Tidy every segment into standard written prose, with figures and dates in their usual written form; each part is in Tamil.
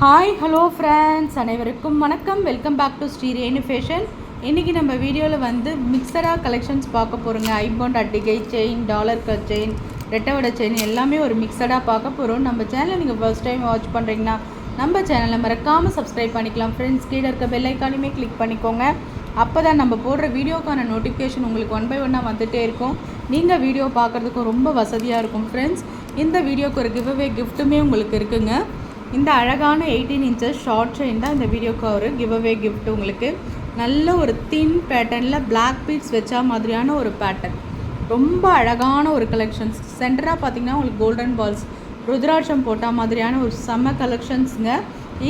ஹாய் ஹலோ ஃப்ரெண்ட்ஸ், அனைவருக்கும் வணக்கம். Welcome back to Sri Renu fashion. இன்றைக்கி நம்ம வீடியோவில் வந்து மிக்சடாக கலெக்ஷன்ஸ் பார்க்க போகிறோங்க. ஐம்பவுண்ட் அட்டிகை செயின், டாலர் கட் செயின், ரெட்டவடை செயின் எல்லாமே ஒரு மிக்சடாக பார்க்க போகிறோம். நம்ம சேனலை நீங்கள் ஃபர்ஸ்ட் டைம் வாட்ச் பண்ணுறீங்கன்னா நம்ம சேனலை மறக்காமல் சப்ஸ்கிரைப் பண்ணிக்கலாம். ஃப்ரெண்ட்ஸ், கீழே இருக்க பெல் ஐக்கானுமே கிளிக் பண்ணிக்கோங்க. அப்போ தான் நம்ம போடுற வீடியோக்கான நோட்டிஃபிகேஷன் உங்களுக்கு 1 by 1 வந்துகிட்டே இருக்கும். நீங்கள் வீடியோ பார்க்குறதுக்கும் ரொம்ப வசதியாக இருக்கும். ஃப்ரெண்ட்ஸ், இந்த வீடியோக்கு ஒரு கிவ்அவே கிஃப்ட்டுமே உங்களுக்கு இருக்குங்க. இந்த அழகான 18 inches ஷார்ட் செயின் தான் இந்த வீடியோக்கு ஒரு கிவ்அவே கிஃப்ட். உங்களுக்கு நல்ல ஒரு தின் பேட்டர்னில் பிளாக் பீட்ஸ் வச்சா மாதிரியான ஒரு பேட்டர்ன், ரொம்ப அழகான ஒரு கலெக்ஷன்ஸ். சென்டராக பார்த்திங்கன்னா உங்களுக்கு கோல்டன் பால்ஸ், ருத்ராட்சம் போட்டால் மாதிரியான ஒரு செம்ம கலெக்ஷன்ஸுங்க.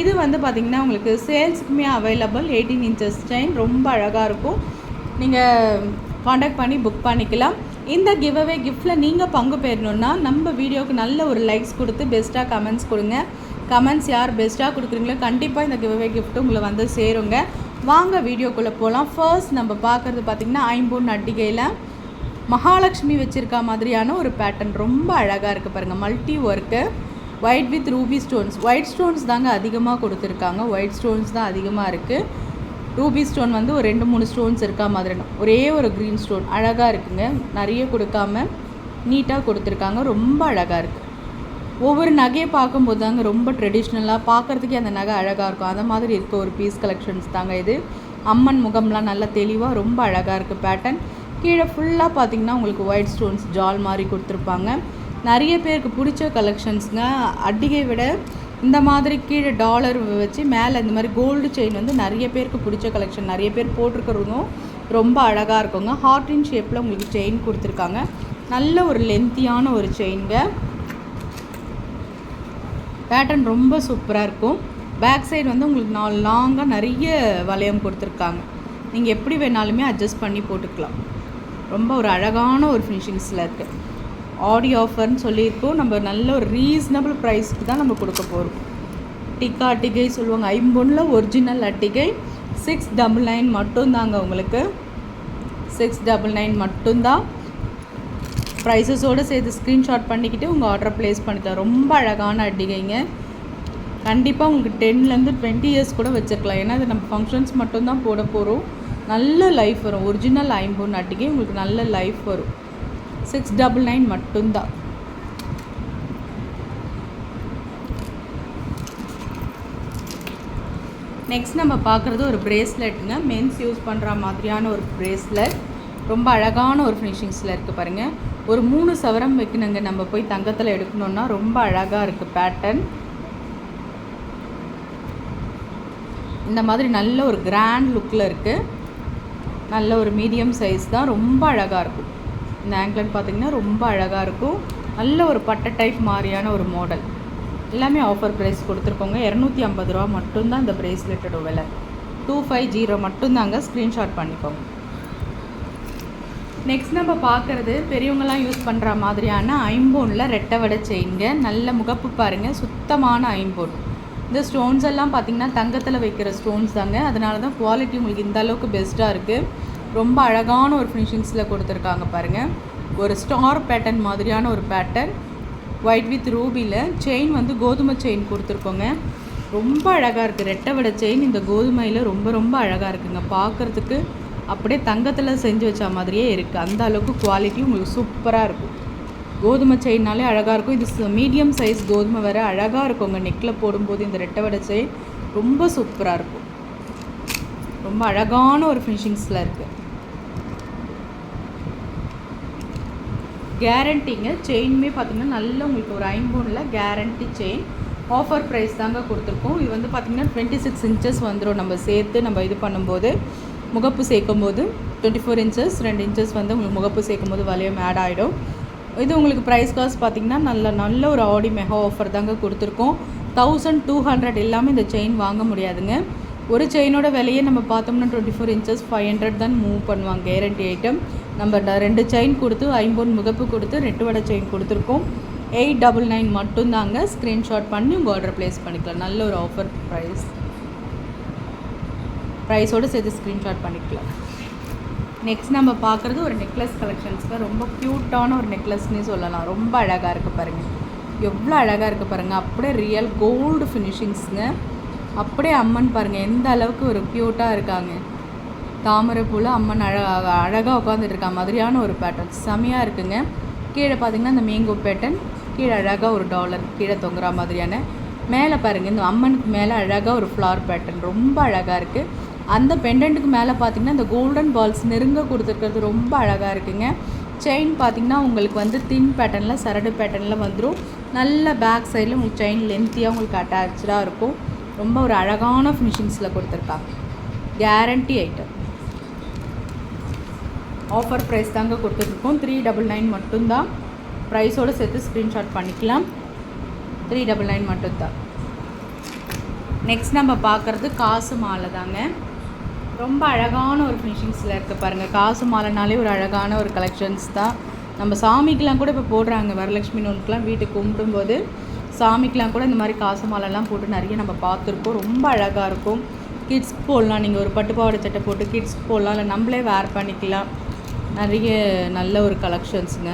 இது வந்து பார்த்திங்கன்னா உங்களுக்கு சேல்ஸுக்குமே அவைலபிள். 18 inches செயின் ரொம்ப அழகாக இருக்கும். நீங்கள் காண்டாக்ட் பண்ணி புக் பண்ணிக்கலாம். இந்த கிவ்அவே கிஃப்ட்டில் நீங்கள் பங்கு பெறணுன்னா நம்ம வீடியோவுக்கு நல்ல ஒரு லைக்ஸ் கொடுத்து பெஸ்ட்டாக கமெண்ட்ஸ் கொடுங்க. கமெண்ட்ஸ் யார் பெஸ்ட்டாக கொடுக்குறீங்களோ கண்டிப்பாக இந்த கிவ்அவே கிஃப்ட்டு உங்களை வந்து சேருங்க. வாங்க வீடியோக்குள்ளே போகலாம். ஃபர்ஸ்ட் நம்ம பார்க்குறது பார்த்திங்கன்னா ஐம்பொன் அட்டிகையில் மகாலட்சுமி வச்சுருக்கா மாதிரியான ஒரு பேட்டர்ன் ரொம்ப அழகாக இருக்குது பாருங்கள். Multi work, white with Ruby stones. White stones தாங்க அதிகமாக கொடுத்துருக்காங்க. ஒயிட் ஸ்டோன்ஸ் தான் அதிகமாக இருக்குது. ரூபி ஸ்டோன் வந்து ஒரு 2-3 ஸ்டோன்ஸ் இருக்கா மாதிரி, ஒரே ஒரு க்ரீன் ஸ்டோன் அழகாக இருக்குங்க. நிறைய கொடுக்காம நீட்டாக கொடுத்துருக்காங்க. ரொம்ப அழகாக இருக்குது. ஒவ்வொரு நகையை பார்க்கும்போது தாங்க ரொம்ப ட்ரெடிஷ்னலாக பார்க்குறதுக்கே அந்த நகை அழகாக இருக்கும். அந்த மாதிரி இருக்க ஒரு பீஸ் கலெக்ஷன்ஸ் தாங்க இது. அம்மன் முகம்லாம் நல்லா தெளிவாக ரொம்ப அழகாக இருக்குது பேட்டர்ன். கீழே ஃபுல்லாக பார்த்திங்கன்னா உங்களுக்கு ஒயிட் ஸ்டோன்ஸ் ஜால் மாதிரி கொடுத்துருப்பாங்க. நிறைய பேருக்கு பிடிச்ச கலெக்ஷன்ஸுங்க. அட்டிகை விட இந்த மாதிரி கீழே டாலர் வச்சு மேலே இந்த மாதிரி கோல்டு செயின் வந்து நிறைய பேருக்கு பிடிச்ச கலெக்ஷன். நிறைய பேர் போட்டிருக்கிறதும் ரொம்ப அழகாக இருக்குங்க. ஹார்டின் ஷேப்பில் உங்களுக்கு செயின் கொடுத்துருக்காங்க. நல்ல ஒரு லென்த்தியான ஒரு செயின்ங்க. பேட்டர்ன் ரொம்ப சூப்பராக இருக்கும். பேக் சைடு வந்து உங்களுக்கு லாங்காக நிறைய வளையம் கொடுத்துருக்காங்க. நீங்கள் எப்படி வேணாலுமே அட்ஜஸ்ட் பண்ணி போட்டுக்கலாம். ரொம்ப ஒரு அழகான ஒரு ஃபினிஷிங்ஸில் இருக்குது. ஆடி ஆஃபர்னு சொல்லியிருக்கோம். நம்ம நல்ல ஒரு ரீசனபிள் ப்ரைஸ்க்கு தான் நம்ம கொடுக்க போகிறோம். டிக்கா அட்டிகை சொல்லுவாங்க. ஐம்பொன்னில் ஒரிஜினல் அட்டிகை 699 மட்டும்தாங்க. உங்களுக்கு 699 மட்டும்தான். ப்ரைஸஸோடு சேர்த்து ஸ்க்ரீன்ஷாட் பண்ணிக்கிட்டு உங்கள் ஆர்டரை ப்ளேஸ் பண்ணிக்கலாம். ரொம்ப அழகான அட்டிகைங்க. கண்டிப்பாக உங்களுக்கு 10 to 20 years கூட வச்சுருக்கலாம். ஏன்னா அது நம்ம ஃபங்க்ஷன்ஸ் மட்டும்தான் போட போகிறோம். நல்ல லைஃப் வரும். ஒரிஜினல் ஐம்பொன் அட்டிகை உங்களுக்கு நல்ல லைஃப் வரும். 699 மட்டும்தான். நெக்ஸ்ட் நம்ம பார்க்குறது ஒரு ப்ரேஸ்லெட்டுங்க. மென்ஸ் யூஸ் பண்ணுற மாதிரியான ஒரு ப்ரேஸ்லெட். ரொம்ப அழகான ஒரு ஃபினிஷிங்ஸில் இருக்குது பாருங்கள். ஒரு 3 சவரம் வைக்கணுங்க. நம்ம போய் தங்கத்தில் எடுக்கணுன்னா ரொம்ப அழகாக இருக்குது பேட்டர்ன். இந்த மாதிரி நல்ல ஒரு கிராண்ட் லுக்கில் இருக்குது. நல்ல ஒரு மீடியம் சைஸ் தான். ரொம்ப அழகாக இருக்கும். இந்த ஆங்க்லெட் பார்த்திங்கன்னா ரொம்ப அழகாக இருக்கும். நல்ல ஒரு பட்டை டைப் மாதிரியான ஒரு மாடல். எல்லாமே ஆஃபர் ப்ரைஸ் கொடுத்துருக்கோங்க. 250 ரூபா மட்டும்தான் இந்த ப்ரேஸ்லெட்டோட விலை. 250 மட்டும்தாங்க. ஸ்க்ரீன்ஷாட் பண்ணிக்கோங்க. நெக்ஸ்ட் நம்ம பார்க்குறது பெரியவங்களாம் யூஸ் பண்ணுற மாதிரியான ஐம்பொனில் ரெட்டவடை செயின்ங்க. நல்ல முகப்பு பாருங்கள். சுத்தமான ஐம்பொன். இந்த ஸ்டோன்ஸ் எல்லாம் பார்த்திங்கன்னா தங்கத்தில் வைக்கிற ஸ்டோன்ஸ் தாங்க. அதனால தான் குவாலிட்டி உங்களுக்கு இந்த அளவுக்கு பெஸ்ட்டாக இருக்குது. ரொம்ப அழகான ஒரு ஃபினிஷிங்ஸில் கொடுத்துருக்காங்க பாருங்கள். ஒரு ஸ்டார் பேட்டர்ன் மாதிரியான ஒரு பேட்டர்ன். ஒயிட் வித் ரூபியில் செயின் வந்து கோதுமை செயின் கொடுத்துருக்கோங்க. ரொம்ப அழகாக இருக்குது. ரெட்டவடை செயின் இந்த கோதுமையில் ரொம்ப ரொம்ப அழகாக இருக்குங்க. பார்க்குறதுக்கு அப்படியே தங்கத்தில் செஞ்சு வச்ச மாதிரியே இருக்குது. அந்த அளவுக்கு குவாலிட்டி உங்களுக்கு சூப்பராக இருக்கும். கோதுமை செயின்னாலே அழகாக இருக்கும். இது மீடியம் சைஸ் கோதுமை வேறு அழகாக இருக்குங்க. நெக்கில் போடும்போது இந்த ரெட்டவடை செயின் ரொம்ப சூப்பராக இருக்கும். ரொம்ப அழகான ஒரு ஃபினிஷிங்ஸில் இருக்குது. கேரண்டிங்க. செயினுமே பார்த்திங்கன்னா நல்ல உங்களுக்கு ஒரு ஐம்பொனில் கேரண்டி செயின். ஆஃபர் ப்ரைஸ் தாங்க கொடுத்துருக்கோம். இது வந்து பார்த்திங்கன்னா 26 inches வந்துடும். நம்ம சேர்த்து நம்ம இது பண்ணும்போது முகப்பு சேர்க்கும் போது 24 inches 2 inches வந்து உங்களுக்கு முகப்பு சேர்க்கும் போது வளையம் ஆட் ஆகிடும். இது உங்களுக்கு ப்ரைஸ் காஸ்ட் பார்த்திங்கன்னா நல்ல ஒரு ஆடி மெகா ஆஃபர் தாங்க கொடுத்துருக்கோம். 1200 எல்லாமே இந்த செயின் வாங்க முடியாதுங்க. ஒரு செயினோட விலையே நம்ம பார்த்தோம்னா 24 inches 500 தான் மூவ் பண்ணுவாங்க. Guarantee item. நம்ம 2 செயின் கொடுத்து ஐம்பொன் முகப்பு கொடுத்து ரெட்டவடை செயின் கொடுத்துருக்கோம். 899 மட்டும்தாங்க. ஸ்க்ரீன்ஷாட் பண்ணி உங்கள் ஆர்டர் ப்ளேஸ் பண்ணிக்கலாம். நல்ல ஒரு ஆஃபர் ப்ரைஸோடு சேர்த்து ஸ்க்ரீன்ஷாட் பண்ணிக்கலாம். நெக்ஸ்ட் நம்ம பார்க்குறது ஒரு நெக்லஸ் கலெக்ஷன்ஸில் ரொம்ப க்யூட்டான ஒரு நெக்லஸ்னே சொல்லலாம். ரொம்ப அழகாக இருக்குது பாருங்கள். எவ்வளோ அழகாக இருக்குது பாருங்கள். அப்படியே ரியல் கோல்டு ஃபினிஷிங்ஸுங்க. அப்படியே அம்மன் பாருங்கள் எந்த அளவுக்கு ஒரு க்யூட்டாக இருக்காங்க. தாமரை பூவில் அம்மன் அழகாக உட்காந்துட்டு இருக்கா மாதிரியான ஒரு பேட்டர்ன் செமையாக இருக்குங்க. கீழே பார்த்திங்கன்னா இந்த மேங்கோ பேட்டர்ன், கீழே அழகாக ஒரு டாலர் கீழே தொங்குற மாதிரியான, மேலே பாருங்கள் இந்த அம்மனுக்கு மேலே அழகாக ஒரு ஃப்ளார் பேட்டர்ன் ரொம்ப அழகாக இருக்குது. அந்த பெண்டன்ட்டுக்கு மேலே பார்த்திங்கன்னா இந்த கோல்டன் பால்ஸ் நெருங்க கொடுத்துருக்கிறது ரொம்ப அழகாக இருக்குங்க. செயின் பார்த்திங்கன்னா உங்களுக்கு வந்து தின் பேட்டர்னில் சரடு பேட்டர்னில் வந்துடும். நல்ல பேக் சைடில் உங்களுக்கு செயின் லென்த்தியாக உங்களுக்கு அட்டாச்சாக இருக்கும். ரொம்ப ஒரு அழகான ஃபினிஷிங்ஸில் கொடுத்துருக்காங்க. Guarantee item. ஆஃபர் ப்ரைஸ் தாங்க கொடுத்துட்ருக்கோம். 399 மட்டும்தான். ப்ரைஸோடு சேர்த்து ஸ்க்ரீன்ஷாட் பண்ணிக்கலாம். 399 மட்டும்தான். நெக்ஸ்ட் நம்ம பார்க்குறது காசு மாலை தாங்க. ரொம்ப அழகான ஒரு ஃபினிஷிங்ஸில் இருக்குது பாருங்கள். காசு மாலைனாலே ஒரு அழகான ஒரு கலெக்ஷன்ஸ் தான். நம்ம சாமிக்கெலாம் கூட இப்போ போடுறாங்க. வரலட்சுமி நோனுக்கெலாம் வீட்டுக்கு கும்பிடும்போது சாமிக்கெலாம் கூட இந்த மாதிரி காசு மாலைலாம் போட்டு நிறைய நம்ம பார்த்துருக்கோம். ரொம்ப அழகாக இருக்கும். கிட்ஸ் போடலாம். நீங்கள் ஒரு பட்டுப்பாவாடை சட்டை போட்டு கிட்ஸ் போடலாம், இல்லை நம்மளே வேர் பண்ணிக்கலாம். நிறைய நல்ல ஒரு கலெக்ஷன்ஸுங்க.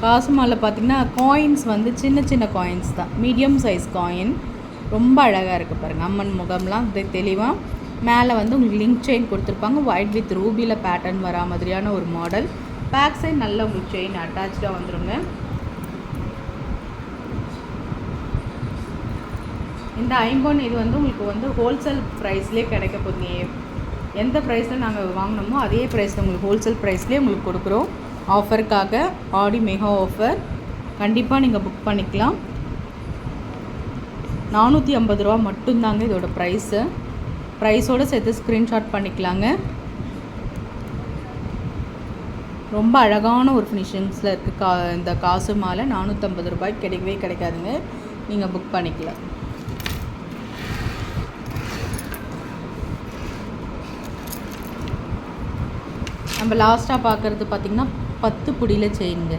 காசு மாலை பார்த்திங்கன்னா காயின்ஸ் வந்து சின்ன சின்ன காயின்ஸ் தான், மீடியம் சைஸ் காயின். ரொம்ப அழகாக இருக்குது பாருங்கள். அம்மன் முகம்லாம் தெளிவாக. மேலே வந்து உங்களுக்கு லிங்க் செயின் கொடுத்துருப்பாங்க. ஒயிட் வித் ரூபியில் பேட்டர்ன் வரா மாதிரியான ஒரு மாடல். பேக் சைட் நல்ல உங்களுக்கு செயின் அட்டாச்சாக வந்துடுங்க. இந்த ஐம்பொன் இது வந்து உங்களுக்கு வந்து ஹோல்சேல் ப்ரைஸ்லேயே கிடைக்க போகுது. எந்த ப்ரைஸில் நாங்கள் வாங்கினோமோ அதே ப்ரைஸில் உங்களுக்கு ஹோல்சேல் ப்ரைஸ்லேயே உங்களுக்கு கொடுக்குறோம். ஆஃபருக்காக ஆடி மெகா ஆஃபர். கண்டிப்பாக நீங்கள் புக் பண்ணிக்கலாம். 450 ரூபா மட்டும்தாங்க இதோட ப்ரைஸு. ப்ரைஸோடு சேர்த்து ஸ்க்ரீன்ஷாட் பண்ணிக்கலாங்க. ரொம்ப அழகான ஒரு ஃபினிஷிங்ஸில் இருக்குது. இந்த காசு மாலை 450 ரூபாய்க்கு கிடைக்கவே கிடைக்காதுங்க. நீங்கள் புக் பண்ணிக்கலாம். நம்ம லாஸ்ட்டாக பார்க்குறது பார்த்திங்கன்னா 10 புடியில் செயினுங்க.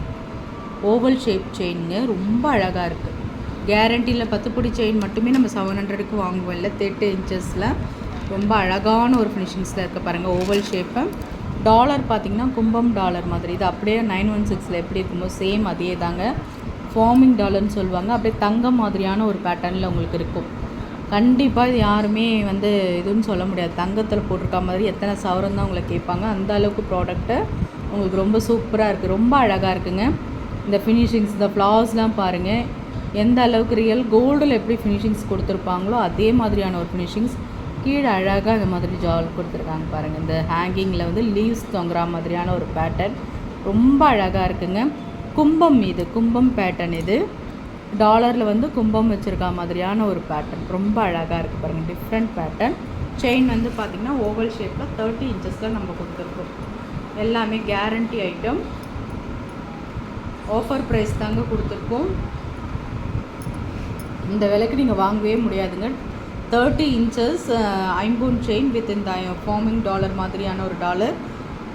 Oval shape செயினுங்க. ரொம்ப அழகாக இருக்குது. கேரண்டியில் 10 புடி செயின் மட்டுமே நம்ம 700க்கு வாங்குவோம். இல்லை 30 இன்ச்சஸில் ரொம்ப அழகான ஒரு ஃபினிஷிங்ஸில் இருக்க பாருங்கள். Oval shape. டாலர் பார்த்திங்கன்னா கும்பம் டாலர் மாதிரி. இது அப்படியே 916 எப்படி இருக்குமோ சேம் அதே தாங்க. ஃபார்மிங் டாலர்னு சொல்லுவாங்க. அப்படியே தங்கம் மாதிரியான ஒரு பேட்டர்னில் உங்களுக்கு இருக்கும். கண்டிப்பாக இது யாருமே வந்து இதுன்னு சொல்ல முடியாது. தங்கத்தில் போட்டிருக்க மாதிரி எத்தனை சவரம் தான் உங்களை கேட்பாங்க. அந்த அளவுக்கு ப்ராடக்ட்டு உங்களுக்கு ரொம்ப சூப்பராக இருக்குது. ரொம்ப அழகாக இருக்குங்க. இந்த ஃபினிஷிங்ஸ், இந்த ஃப்ளார்ஸ்லாம் பாருங்கள் எந்த அளவுக்கு ரியல் கோல்டில் எப்படி ஃபினிஷிங்ஸ் கொடுத்துருப்பாங்களோ அதே மாதிரியான ஒரு ஃபினிஷிங்ஸ். கீழே அழகாக இந்த மாதிரி ஜால் கொடுத்துருக்காங்க பாருங்கள். இந்த ஹேங்கிங்கில் வந்து லீவ்ஸ் தொங்குற மாதிரியான ஒரு பேட்டர்ன் ரொம்ப அழகாக இருக்குங்க. கும்பம், இது கும்பம் பேட்டர்ன். இது டாலரில் வந்து கும்பம் வச்சுருக்க மாதிரியான ஒரு பேட்டர்ன் ரொம்ப அழகாக இருக்குது பாருங்கள். Different pattern. செயின் வந்து பார்த்திங்கன்னா ஓவல் ஷேப்பில் 30 இன்ச்சஸில் நம்ம கொடுத்துருக்கோம். எல்லாமே கேரண்டி ஐட்டம். ஆஃபர் ப்ரைஸ் தாங்க கொடுத்துருக்கோம். இந்த விலைக்கு நீங்கள் வாங்கவே முடியாதுங்க. 30 இன்ச்சஸ் ஐம்பொன் செயின் வித் இந்த ஃபார்மிங் டாலர் மாதிரியான ஒரு டாலர்.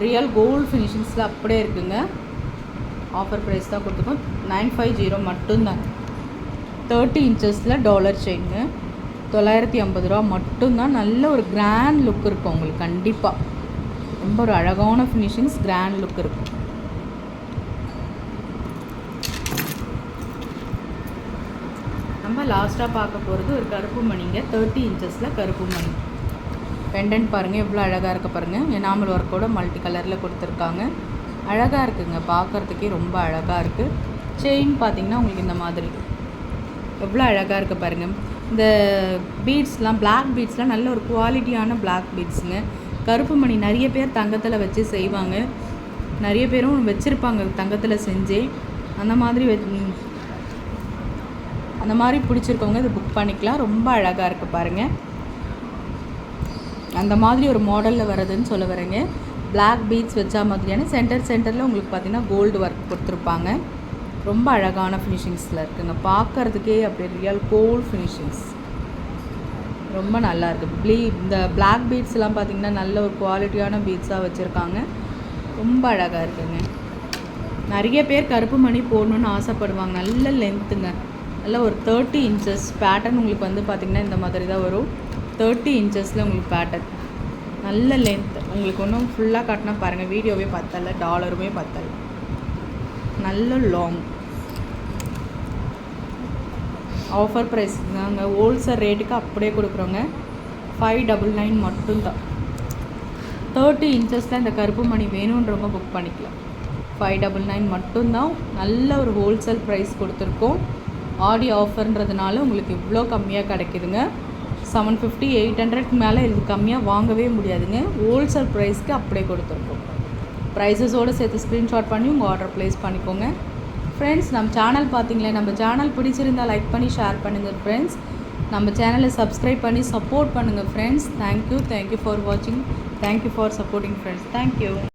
ரியல் கோல்டு ஃபினிஷிங்ஸில் அப்படியே இருக்குங்க. ஆஃபர் ப்ரைஸ் தான் கொடுத்துருக்கோம். 950 மட்டும்தான். 30 இன்ச்சஸில் டாலர் செயின்னு 950 ரூபா மட்டும்தான். நல்ல ஒரு கிராண்ட் லுக் இருக்கும் உங்களுக்கு. கண்டிப்பாக ரொம்ப ஒரு அழகான ஃபினிஷிங்ஸ், கிராண்ட் லுக் இருக்கும். நம்ம லாஸ்ட்டாக பார்க்க போகிறது ஒரு கருப்பு மணிங்க. 30 இன்ச்சஸில் கருப்பு மணி பெண்டன்ட் பாருங்கள் எவ்வளோ அழகாக இருக்க பாருங்கள். எனாமல் ஒர்க்கோட மல்டி கலரில் கொடுத்துருக்காங்க. அழகாக இருக்குங்க. பார்க்குறதுக்கே ரொம்ப அழகாக இருக்குது. செயின் பார்த்திங்கன்னா உங்களுக்கு இந்த மாதிரி எவ்வளோ அழகாக இருக்குது பாருங்கள். இந்த பீட்ஸ்லாம் பிளாக் பீட்ஸ்லாம் நல்ல ஒரு குவாலிட்டியான பிளாக் பீட்ஸுங்க. கருப்பு மணி நிறைய பேர் தங்கத்தில் வச்சு செய்வாங்க. நிறைய பேரும் வச்சுருப்பாங்க தங்கத்தில் செஞ்சு. அந்த மாதிரி பிடிச்சிருக்கவங்க இதை புக் பண்ணிக்கலாம். ரொம்ப அழகாக இருக்குது பாருங்கள். அந்த மாதிரி ஒரு மாடலில் வரதுன்னு சொல்ல வரேங்க. பிளாக் பீட்ஸ் வச்சா மாதிரியான சென்டரில் உங்களுக்கு பார்த்திங்கன்னா கோல்டு ஒர்க் கொடுத்துருப்பாங்க. ரொம்ப அழகான ஃபினிஷிங்ஸில் இருக்குங்க. பார்க்குறதுக்கே அப்படியே ரியல் கோல்டு ஃபினிஷிங்ஸ் ரொம்ப நல்லா இருக்குது. இந்த பிளாக் பீட்ஸ்லாம் பார்த்திங்கன்னா நல்ல ஒரு குவாலிட்டியான பீட்ஸாக வச்சுருக்காங்க. ரொம்ப அழகாக இருக்குங்க. நிறைய பேர் கருப்பு மணி போடணுன்னு ஆசைப்படுவாங்க. நல்ல லென்த்துங்க. நல்ல ஒரு 30 இன்ச்சஸ் பேட்டர்ன் உங்களுக்கு வந்து பார்த்திங்கன்னா இந்த மாதிரி தான் வரும். 30 இன்ச்சஸில் உங்களுக்கு பேட்டர்ன் நல்ல லென்த். உங்களுக்கு ஒன்றும் ஃபுல்லாக காட்டினா பாருங்கள் வீடியோவே பத்தலை, டாலருமே பத்தலை. நல்ல லாங். ஆஃபர் ப்ரைஸ் நாங்கள் ஹோல்சேல் ரேட்டுக்கு அப்படியே கொடுக்குறோங்க. 599 மட்டும்தான். 30 இன்ச்சஸில் இந்த கருப்பு மணி வேணுன்றவங்க புக் பண்ணிக்கலாம். 599 மட்டும்தான். நல்ல ஒரு ஹோல்சேல் ப்ரைஸ் கொடுத்துருக்கோம். ஆடி ஆஃபர்ன்றதுனால உங்களுக்கு இவ்வளோ கம்மியாக கிடைக்குதுங்க. 750 800 மேலே இது கம்மியாக வாங்கவே முடியாதுங்க. ஹோல்சேல் ப்ரைஸ்க்கு அப்படியே கொடுத்துருக்கோம். ப்ரைஸஸோடு சேர்த்து ஸ்க்ரீன்ஷாட் பண்ணி உங்கள் ஆர்டர் ப்ளேஸ் பண்ணிக்கோங்க. ஃப்ரெண்ட்ஸ், நம்ம சேனல் பார்த்தீங்களே, நம்ம சேனல் பிடிச்சிருந்தால் லைக் பண்ணி ஷேர் பண்ணுங்கள் ஃப்ரெண்ட்ஸ். நம்ம சேனலை சப்ஸ்கிரைப் பண்ணி சப்போர்ட் பண்ணுங்கள் ஃப்ரெண்ட்ஸ். தேங்க்யூ ஃபார் வாட்சிங். Thank you for supporting friends. Thank you.